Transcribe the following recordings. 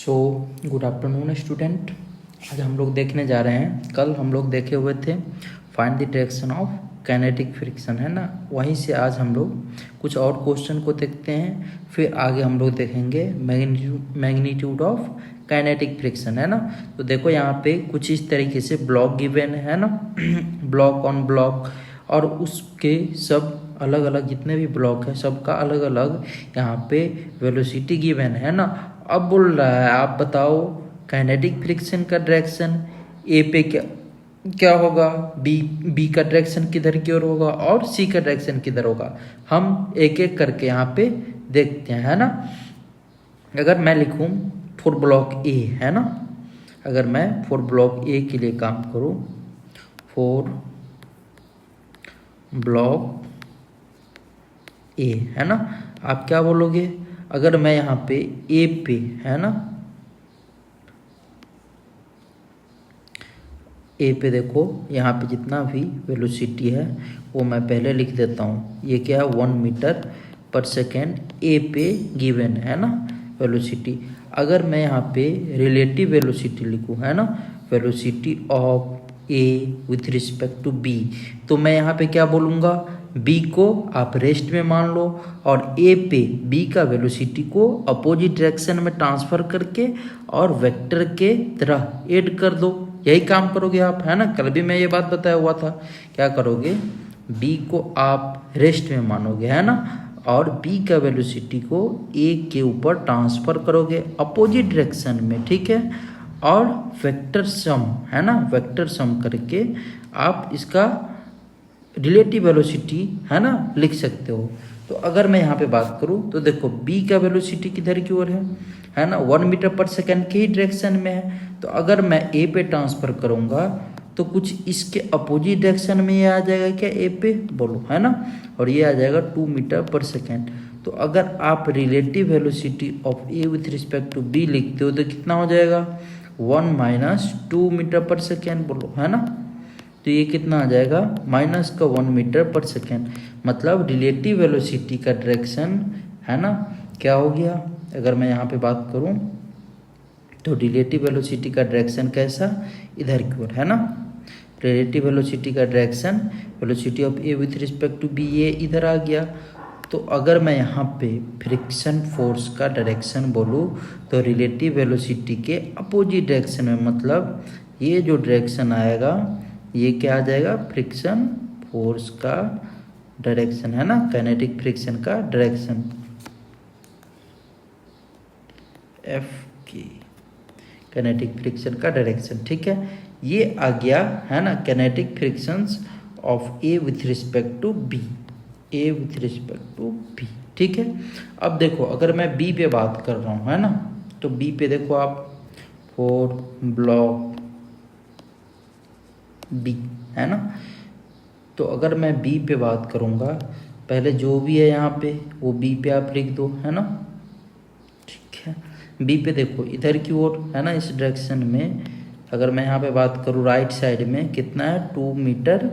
So good afternoon student. आज हम लोग देखने जा रहे हैं, कल हम लोग देखे हुए थे find the direction of kinetic friction, है ना। वहीं से आज हम लोग कुछ और क्वेश्चन को देखते हैं, फिर आगे हम लोग देखेंगे मैग्नीट्यूड ऑफ काइनेटिक फ्रिक्शन, है ना। तो देखो यहाँ पे कुछ इस तरीके से ब्लॉक गिवन है ना ब्लॉक ऑन ब्लॉक, और उसके सब अलग अलग जितने भी ब्लॉक है सबका अलग अलग यहाँ पे वेलोसिटी गिवन है ना। अब बोल रहा है आप बताओ काइनेटिक फ्रिक्शन का डायरेक्शन ए पे क्या होगा, बी का डायरेक्शन किधर की ओर होगा और सी का डायरेक्शन किधर होगा। हम एक एक करके यहाँ पे देखते हैं, है ना। अगर मैं लिखूँ फॉर ब्लॉक ए, है ना, अगर मैं फॉर ब्लॉक ए के लिए काम करूँ, फॉर ब्लॉक ए, है ना, आप क्या बोलोगे। अगर मैं यहाँ पे ए पे, है ना, ए पे देखो यहाँ पे जितना भी वेलोसिटी है वो मैं पहले लिख देता हूँ। ये क्या है 1 मीटर पर सेकेंड ए पे गिवन है ना वेलोसिटी। अगर मैं यहाँ पे रिलेटिव वेलोसिटी लिखूँ, है ना, velocity of A with respect to B, तो मैं यहाँ पे क्या बोलूँगा, बी को आप रेस्ट में मान लो और ए पे बी का वेलोसिटी को अपोजिट डायरेक्शन में ट्रांसफर करके और वेक्टर के तरह ऐड कर दो। यही काम करोगे आप, है ना। कल भी मैं ये बात बताया हुआ था, क्या करोगे, बी को आप रेस्ट में मानोगे, है ना, और बी का वेलोसिटी को ए के ऊपर ट्रांसफर करोगे अपोजिट डायरेक्शन में, ठीक है, और वेक्टर सम, है ना, वेक्टर सम करके आप इसका रिलेटिव वेलोसिटी, है ना, लिख सकते हो। तो अगर मैं यहाँ पे बात करूँ तो देखो बी का वेलोसिटी किधर की ओर है ना, 1 मीटर पर सेकेंड के ही डायरेक्शन में है। तो अगर मैं ए पे ट्रांसफर करूँगा तो कुछ इसके अपोजिट डायरेक्शन में ये आ जाएगा, क्या, ए पे बोलो, है ना, और ये आ जाएगा 2 मीटर पर सेकेंड। तो अगर आप relative velocity of A with respect to B लिखते हो तो कितना हो जाएगा, 1 माइनस 2 मीटर पर सेकेंड बोलो, है ना। तो ये कितना आ जाएगा, माइनस का 1 मीटर पर सेकेंड, मतलब रिलेटिव वेलोसिटी का डायरेक्शन, है ना, क्या हो गया। अगर मैं यहाँ पे बात करूँ तो रिलेटिव वेलोसिटी का डायरेक्शन कैसा, इधर की ओर, है ना। रिलेटिव वेलोसिटी का direction, velocity of A with respect to B, ये इधर आ गया। तो अगर मैं यहाँ पे फ्रिक्शन फोर्स का डायरेक्शन बोलूँ तो रिलेटिव वेलोसिटी के अपोजिट डायरेक्शन में, मतलब ये जो डायरेक्शन आएगा ये क्या आ जाएगा, फ्रिक्शन फोर्स का डायरेक्शन, है ना, काइनेटिक फ्रिक्शन का डायरेक्शन, एफ की काइनेटिक फ्रिक्शन का डायरेक्शन, ठीक है। ये आ गया, है ना, kinetic frictions of A with respect to B, A with respect to B, ठीक है। अब देखो अगर मैं बी पे बात कर रहा हूँ, है ना, तो बी पे देखो आप फॉर ब्लॉक बी, है ना। तो अगर मैं बी पे बात करूँगा, पहले जो भी है यहाँ पे वो बी पे आप लिख दो, है ना, ठीक है। बी पे देखो इधर की ओर, है ना, इस डायरेक्शन में अगर मैं यहाँ पे बात करूँ राइट साइड में कितना है, 2 मीटर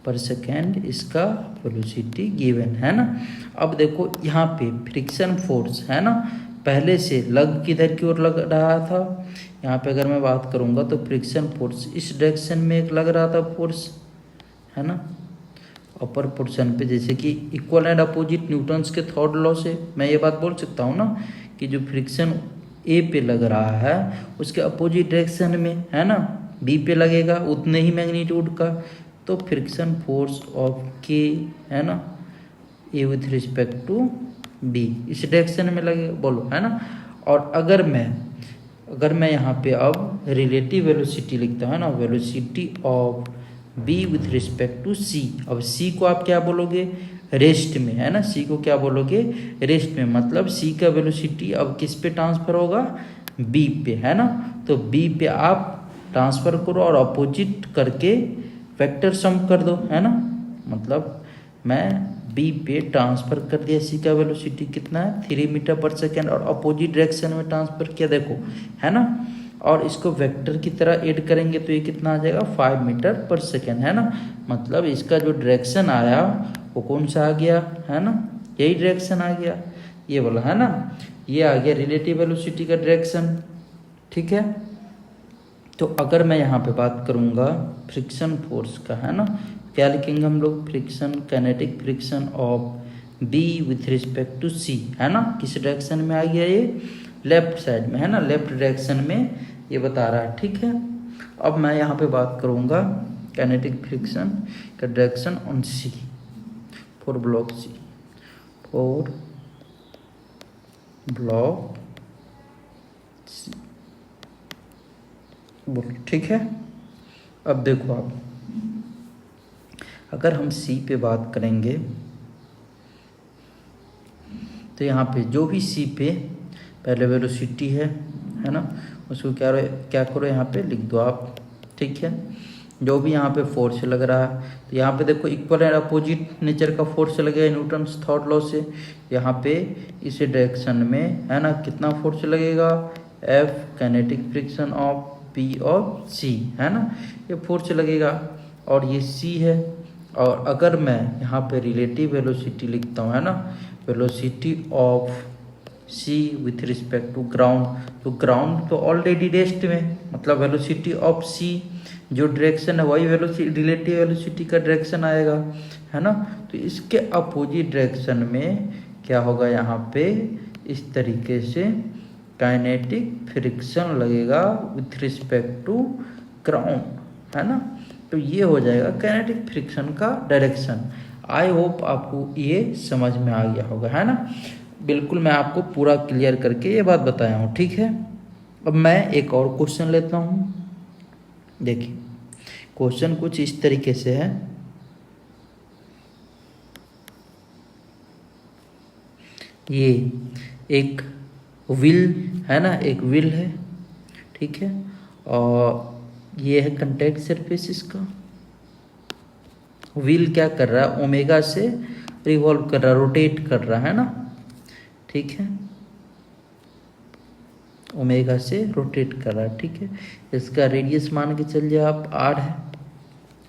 पर सेकेंड इसका वेलोसिटी गिवन, है ना। अब देखो यहाँ पे फ्रिक्शन फोर्स, है ना, पहले से लग किधर की ओर लग रहा था, यहाँ पे अगर मैं बात करूँगा तो फ्रिक्शन फोर्स इस डायरेक्शन में एक लग रहा था फोर्स, है ना, अपर पोर्शन पे, जैसे कि इक्वल एंड अपोजिट न्यूटन्स के थर्ड लॉ से मैं ये बात बोल सकता हूँ ना कि जो फ्रिक्शन ए पे लग रहा है उसके अपोजिट डायरेक्शन में, है ना, बी पे लगेगा उतने ही मैग्नीट्यूड का। तो फ्रिक्शन फोर्स ऑफ के, है ना, ए विथ रिस्पेक्ट टू बी इस डायरेक्शन में लगेगा बोलो, है ना। और अगर मैं यहाँ पे अब रिलेटिव वेलोसिटी लिखता हूँ ना, velocity of B with respect to C, अब सी को आप क्या बोलोगे, रेस्ट में, है ना, सी को क्या बोलोगे, रेस्ट में, मतलब सी का वेलोसिटी अब किस पे ट्रांसफर होगा, बी पे, है ना। तो बी पे आप ट्रांसफर करो और अपोजिट करके वेक्टर सम कर दो, है ना, मतलब मैं बी पे ट्रांसफर कर दिया सी का वेलोसिटी कितना है 3 मीटर पर सेकेंड और अपोजिट डायरेक्शन में ट्रांसफर किया, देखो, है ना, और इसको वेक्टर की तरह ऐड करेंगे तो ये कितना आ जाएगा 5 मीटर पर सेकेंड, है ना। मतलब इसका जो डायरेक्शन आया वो कौन सा आ गया, है ना, यही डायरेक्शन आ गया, ये वाला, है ना, ये आ गया रिलेटिव वेलोसिटी का डायरेक्शन, ठीक है। तो अगर मैं यहाँ पे बात करूँगा फ्रिक्शन फोर्स का, है ना, क्या लिखेंगे हम लोग, friction, kinetic friction of B with respect to C, है ना, किस डायरेक्शन में आ गया ये, लेफ्ट साइड में, है ना, लेफ्ट डायरेक्शन में ये बता रहा है, ठीक है। अब मैं यहाँ पे बात करूँगा काइनेटिक फ्रिक्शन का direction on C, for block C, for block C, बोलो, ठीक है। अब देखो आप, अगर हम सी पे बात करेंगे तो यहाँ पे जो भी सी पे पहले वेलोसिटी है ना, उसको क्या करो यहाँ पे लिख दो आप, ठीक है। जो भी यहाँ पे फोर्स लग रहा है, तो यहाँ पे देखो इक्वल एंड अपोजिट नेचर का फोर्स लगेगा न्यूटन्स थर्ड लॉ से। यहाँ पे इस डायरेक्शन में, है ना, कितना फोर्स लगेगा, F kinetic friction of P और सी, है ना, ये फोर्स लगेगा, और ये सी है। और अगर मैं यहाँ पे रिलेटिव वेलोसिटी लिखता हूँ, है ना, velocity of C with respect to ground, तो ग्राउंड तो ऑलरेडी रेस्ट में, मतलब वेलोसिटी ऑफ सी जो डायरेक्शन है वही वेलोसिटी, रिलेटिव वेलोसिटी का डायरेक्शन आएगा, है ना। तो इसके अपोजिट डायरेक्शन में क्या होगा, यहाँ पे इस तरीके से काइनेटिक फ्रिक्शन लगेगा विथ रिस्पेक्ट टू ग्राउंड, है ना। तो ये हो जाएगा काइनेटिक फ्रिक्शन का डायरेक्शन। आई होप आपको ये समझ में आ गया होगा, है ना। बिल्कुल मैं आपको पूरा क्लियर करके ये बात बताया हूँ, ठीक है। अब मैं एक और क्वेश्चन लेता हूँ। देखिए क्वेश्चन कुछ इस तरीके से है, ये एक व्हील है ना, एक व्हील है, ठीक है, और ये है कंटैक्ट सरफेस इसका। व्हील क्या कर रहा है, ओमेगा से रिवॉल्व कर रहा है, रोटेट कर रहा है ना, ठीक है, ओमेगा से रोटेट कर रहा है, ठीक है। इसका रेडियस मान के चलिए आप आर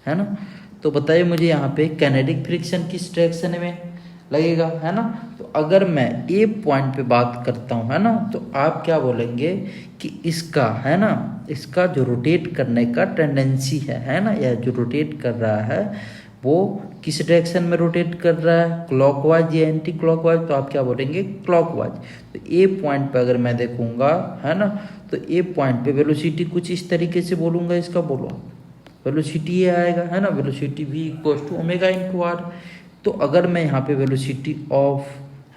है ना। तो बताइए मुझे यहाँ पे काइनेटिक फ्रिक्शन किस डायरेक्शन में लगेगा, है ना। तो अगर मैं ए पॉइंट पे बात करता हूँ, है ना, तो आप क्या बोलेंगे कि इसका, है ना, इसका जो रोटेट करने का टेंडेंसी है ना, या जो रोटेट कर रहा है वो किस डायरेक्शन में रोटेट कर रहा है, क्लॉकवाइज या एंटी क्लॉकवाइज, तो आप क्या बोलेंगे, क्लॉकवाइज। तो ए पॉइंट पे अगर मैं देखूंगा, है ना, तो ए पॉइंट पे वेलोसिटी कुछ इस तरीके से बोलूंगा, इसका बोलो वेलोसिटी ये आएगा, है ना, velocity v equal to omega into R. तो अगर मैं यहाँ पे वेलोसिटी ऑफ,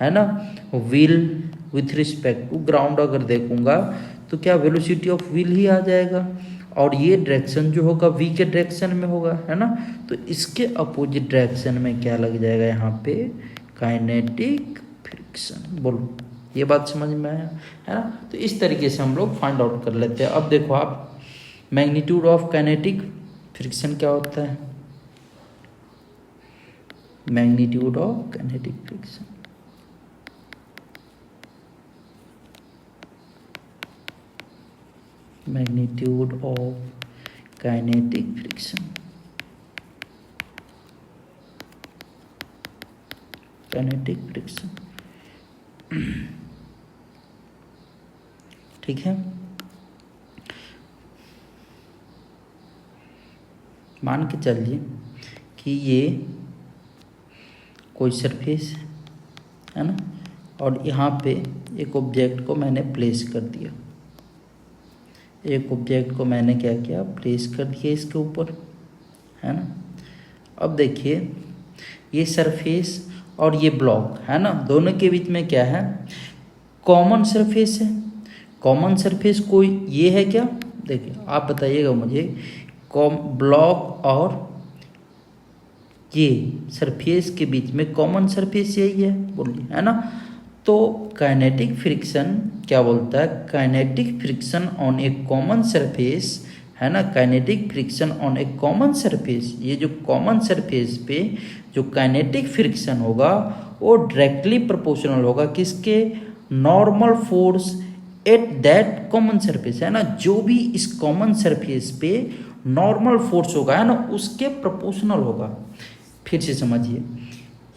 है ना, wheel with respect to ground अगर देखूंगा, तो क्या वेलोसिटी ऑफ व्हील ही आ जाएगा, और ये डायरेक्शन जो होगा v के डायरेक्शन में होगा, है ना। तो इसके अपोजिट डायरेक्शन में क्या लग जाएगा, यहाँ पे काइनेटिक फ्रिक्शन। बोलो ये बात समझ में आया, है ना। तो इस तरीके से हम लोग फाइंड आउट कर लेते हैं। अब देखो आप, मैग्नीट्यूड ऑफ काइनेटिक फ्रिक्शन क्या होता है, magnitude of kinetic friction, magnitude of kinetic friction, kinetic friction, ठीक है। मान के चलिए कि ये कोई सरफेस है ना, और यहाँ पे एक ऑब्जेक्ट को मैंने प्लेस कर दिया, एक ऑब्जेक्ट को मैंने क्या किया, प्लेस कर दिया इसके ऊपर, है ना। अब देखिए ये सरफेस और ये ब्लॉक, है ना, दोनों के बीच में क्या है, कॉमन सरफेस है। कॉमन सरफेस कोई ये है क्या, देखिए आप बताइएगा मुझे, ब्लॉक और ये सरफेस के बीच में कॉमन सरफेस यही है, बोलिए, है ना। तो काइनेटिक फ्रिक्शन क्या बोलता है, kinetic friction on A common surface, है ना, kinetic friction on A common surface, ये जो कॉमन सरफेस पे जो काइनेटिक फ्रिक्शन होगा वो डायरेक्टली प्रोपोर्शनल होगा किसके, normal force at that common surface, है ना। जो भी इस कॉमन सरफेस पे नॉर्मल फोर्स होगा, है ना, उसके प्रोपोर्शनल होगा। फिर से समझिए,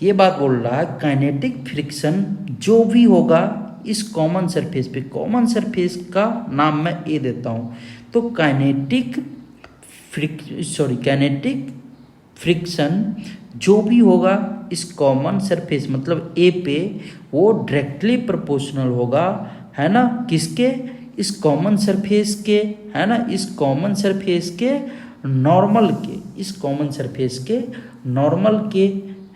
ये बात बोल रहा है काइनेटिक फ्रिक्शन जो भी होगा इस कॉमन सरफेस पे, कॉमन सरफेस का नाम मैं ए देता हूँ। तो काइनेटिक फ्रिक्शन जो भी होगा इस कॉमन सरफेस मतलब ए पे, वो डायरेक्टली प्रोपोर्शनल होगा, है ना, किसके, इस कॉमन सरफेस के, है ना, इस कॉमन सरफेस के नॉर्मल के, इस कॉमन सरफेस के नॉर्मल के,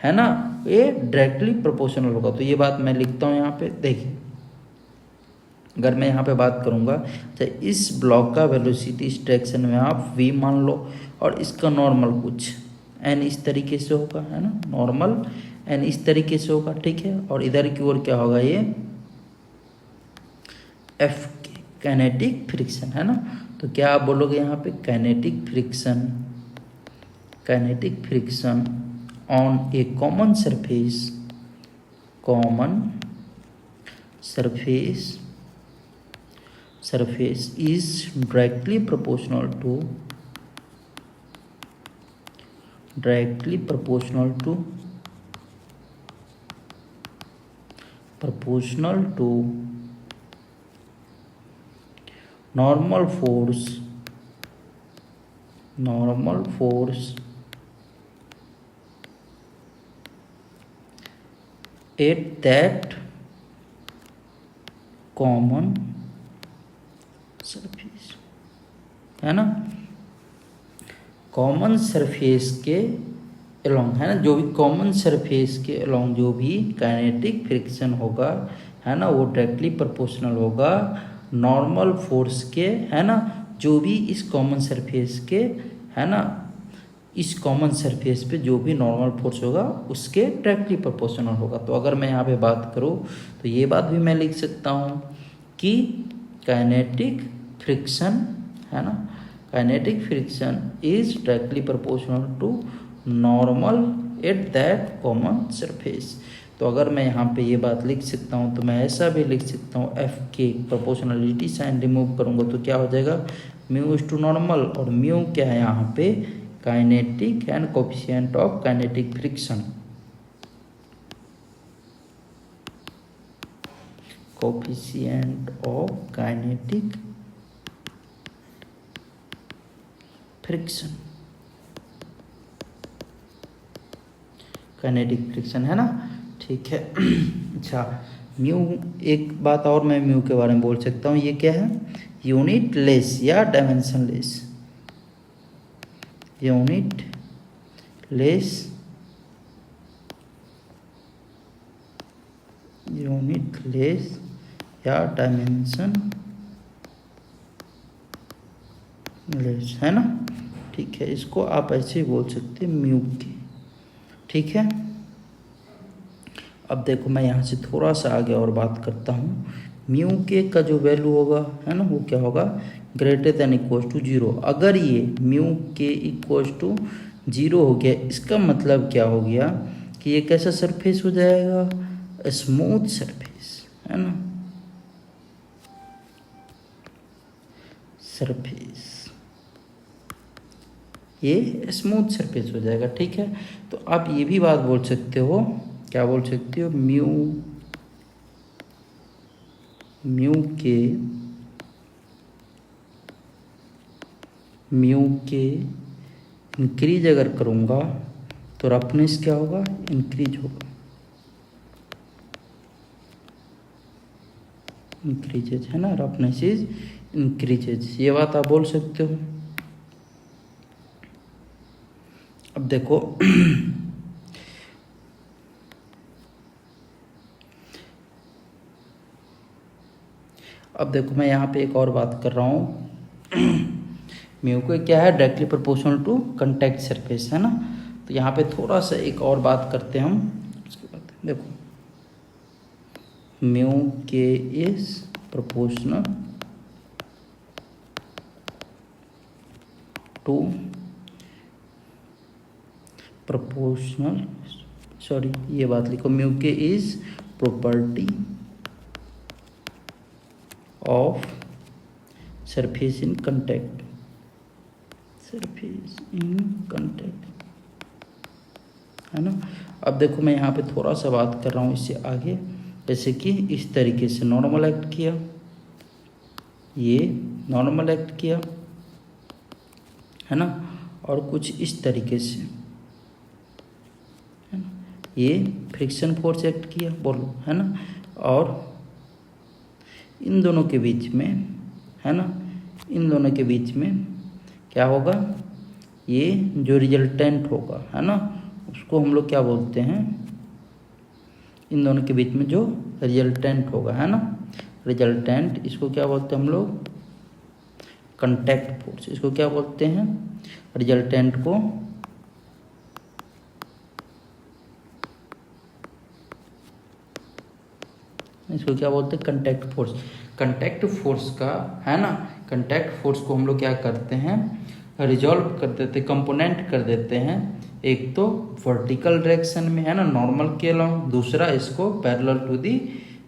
है ना, ये डायरेक्टली प्रोपोर्शनल होगा। तो ये बात मैं लिखता हूँ यहाँ पे। देखिए अगर मैं यहाँ पे बात करूँगा तो इस ब्लॉक का वेलोसिटी इस डायरेक्शन में आप v मान लो, और इसका नॉर्मल कुछ n इस तरीके से होगा, है ना, नॉर्मल n इस तरीके से होगा, ठीक है। और इधर की ओर क्या होगा, ये F काइनेटिक फ्रिक्शन, है ना। तो क्या आप बोलोगे यहाँ पे, kinetic friction on A common surface is directly proportional to normal force at that common surface, है ना, कॉमन सरफेस के अलोंग, है ना, जो भी कॉमन सरफेस के अलोंग जो भी काइनेटिक फ्रिक्शन होगा, है ना, वो डायरेक्टली प्रोपोर्शनल होगा नॉर्मल फोर्स के, है ना, जो भी इस कॉमन सरफेस के, है ना, इस कॉमन सरफेस पे जो भी नॉर्मल फोर्स होगा उसके डायरेक्टली प्रोपोर्शनल होगा। तो अगर मैं यहाँ पे बात करूँ तो ये बात भी मैं लिख सकता हूँ कि काइनेटिक फ्रिक्शन, है ना, kinetic friction is directly proportional to normal at that common surface. तो अगर मैं यहाँ पे ये बात लिख सकता हूँ तो मैं ऐसा भी लिख सकता हूँ, एफ के प्रोपोर्शनलिटी साइन रिमूव करूँगा तो क्या हो जाएगा, म्यू इज टू नॉर्मल, और म्यू क्या है यहाँ पे, kinetic and coefficient of kinetic friction, coefficient of kinetic friction, kinetic friction, है ना, ठीक है। अच्छा म्यू, एक बात और मैं म्यू के बारे में बोल सकता हूँ, ये क्या है, यूनिट लेस या डायमेंशन लेस, यूनिट लेस या डायमेंशन लेस, है ना, ठीक है। इसको आप ऐसे ही बोल सकते हैं म्यू के, ठीक है। अब देखो मैं यहाँ से थोड़ा सा आगे और बात करता हूँ, म्यू के का जो वैल्यू होगा, है ना, वो क्या होगा, ग्रेटर देन इक्वल टू 0। अगर ये म्यू के इक्वल टू 0 हो गया, इसका मतलब क्या हो गया कि ये कैसा सरफेस हो जाएगा, स्मूथ सरफेस, है ना, सरफेस, ये स्मूथ सरफेस हो जाएगा, ठीक है। तो आप ये भी बात बोल सकते हो, क्या बोल सकते हो, म्यू के इंक्रीज अगर करूँगा तो रफनेस क्या होगा, इंक्रीज होगा, इंक्रीजेज, है ना, रफनेस इज इंक्रीजेज, ये बात आप बोल सकते हो। अब देखो अब देखो मैं यहाँ पे एक और बात कर रहा हूँ, म्यू को क्या है, directly proportional to contact surface, है ना। तो यहाँ पे थोड़ा सा एक और बात करते हैं हम, उसके बाद देखो म्यू के इज प्रोपोर्शनल टू ये बात लिखो, म्यू के is property of surface in contact, है ना। अब देखो मैं यहाँ पे थोड़ा सा बात कर रहा हूँ इससे आगे, जैसे कि इस तरीके से नॉर्मल एक्ट किया, ये नॉर्मल एक्ट किया, है ना, और कुछ इस तरीके से, है ना, ये फ्रिक्शन फोर्स एक्ट किया, बोलो, है ना, और इन दोनों के बीच में, है ना, इन दोनों के बीच में क्या होगा, ये जो रिजल्टेंट होगा, है ना, उसको हम लोग क्या बोलते हैं, इन दोनों के बीच में जो रिजल्टेंट होगा, है ना, रिजल्टेंट, इसको क्या बोलते हैं हम लोग, कंटैक्ट फोर्स। इसको क्या बोलते हैं, रिजल्टेंट को क्या बोलते हैं, कंटैक्ट फोर्स। कंटैक्ट फोर्स का, है ना, कंटैक्ट फोर्स को हम लोग क्या करते हैं, रिजॉल्व कर देते, कंपोनेंट कर देते हैं। एक तो वर्टिकल डायरेक्शन में, है ना, नॉर्मल के अलाउंग, दूसरा इसको पैरेलल टू दी,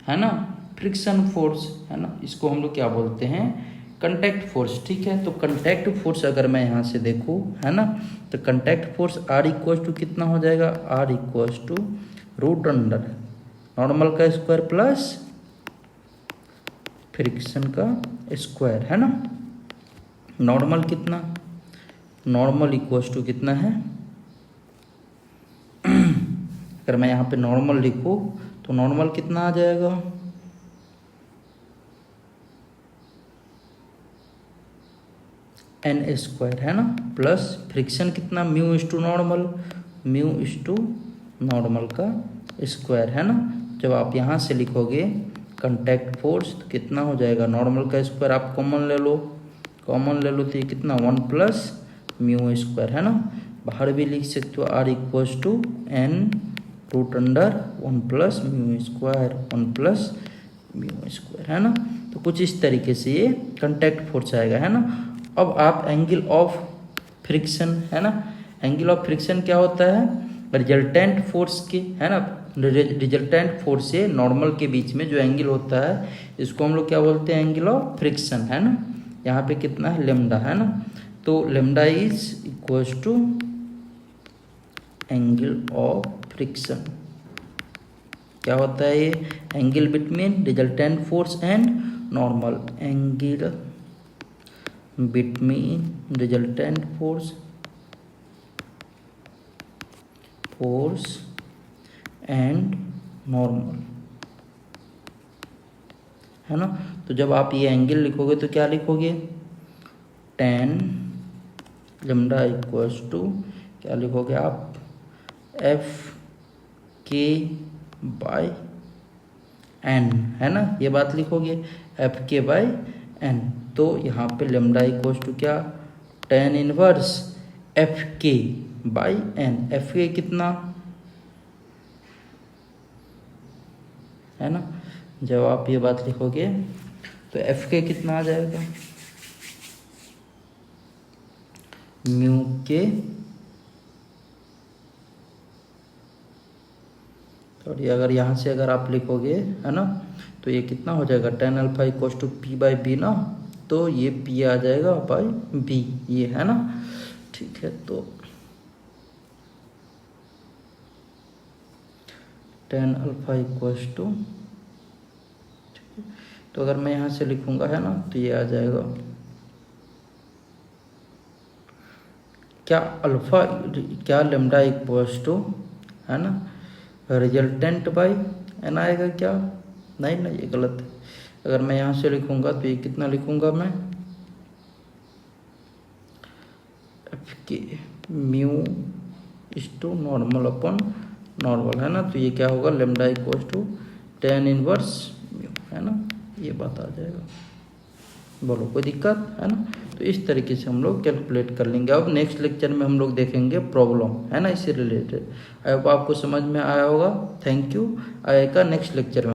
है ना, फ्रिक्शन फोर्स, है ना, इसको हम लोग क्या बोलते हैं, कंटैक्ट फोर्स। ठीक है, तो कंटैक्ट फोर्स अगर मैं यहाँ से देखूँ, है ना, तो contact force R equal to कितना हो जाएगा, R equal to root under normal का स्क्वायर प्लस फ्रिक्शन का स्क्वायर, है ना। नॉर्मल कितना, नॉर्मल इक्वल टू कितना है, अगर मैं यहाँ पे नॉर्मल लिखूँ तो नॉर्मल कितना आ जाएगा, n स्क्वायर, है ना, प्लस फ्रिक्शन कितना, म्यू इस टू नॉर्मल, म्यू इस टू नॉर्मल का स्क्वायर, है ना। जब आप यहाँ से लिखोगे कंटैक्ट फोर्स तो कितना हो जाएगा, नॉर्मल का स्क्वायर आप कॉमन ले लो, कॉमन ले लो तो ये कितना 1 प्लस म्यू स्क्वायर, है ना। बाहर भी लिख सकते हो R equals to n root under 1 plus mu square, 1 plus mu square, है ना। तो कुछ इस तरीके से ये कंटैक्ट फोर्स आएगा, है ना। अब आप एंगल ऑफ फ्रिक्शन, है ना, एंगल ऑफ फ्रिक्शन क्या होता है, रिजल्टेंट फोर्स के, है ना, रिजल्टेंट फोर्स से नॉर्मल के बीच में जो एंगल होता है इसको हम लोग क्या बोलते हैं, एंगल ऑफ फ्रिक्शन, है ना। यहाँ पे कितना है, लेमडा, है ना, तो lambda is equals to angle of friction. क्या होता है ये, angle between resultant force and normal, angle between resultant force and normal, है ना। तो जब आप ये एंगल लिखोगे तो क्या लिखोगे, tan लेमडा इक्वल्स टू क्या लिखोगे आप, एफ के बाय एन, है ना, ये बात लिखोगे एफ के बाय एन। तो यहाँ पे लेमडा इक्वल्स टू क्या, tan इनवर्स एफ के बाई एन, एफ के कितना, है ना। जब आप ये बात लिखोगे तो एफ के कितना आ जाएगा, म्यू के, और ये अगर यहाँ से अगर आप लिखोगे, है ना, तो ये कितना हो जाएगा, tan alpha equals to P by B ना, तो ये पी आ जाएगा बाई बी, ये, है ना। ठीक है, तो tan अल्फा इक्वल्स टू, तो अगर मैं यहाँ से लिखूंगा, है ना, तो ये आ जाएगा क्या, अल्फा क्या, लेमडा इक्वल्स टू, है ना, रिजल्टेंट बाई एन आएगा क्या, नहीं ना, ये गलत है। अगर मैं यहाँ से लिखूंगा तो ये कितना लिखूंगा मैं, एफ के म्यू इस टू नॉर्मल अपन नॉर्मल, है ना, तो ये क्या होगा, lambda equals to tan inverse mu, है ना, ये बात आ जाएगा। बोलो कोई दिक्कत है ना। तो इस तरीके से हम लोग कैलकुलेट कर लेंगे। अब नेक्स्ट लेक्चर में हम लोग देखेंगे प्रॉब्लम, है ना, इससे रिलेटेड। आई होप आपको समझ में आया होगा। Thank you. आएगा नेक्स्ट लेक्चर में।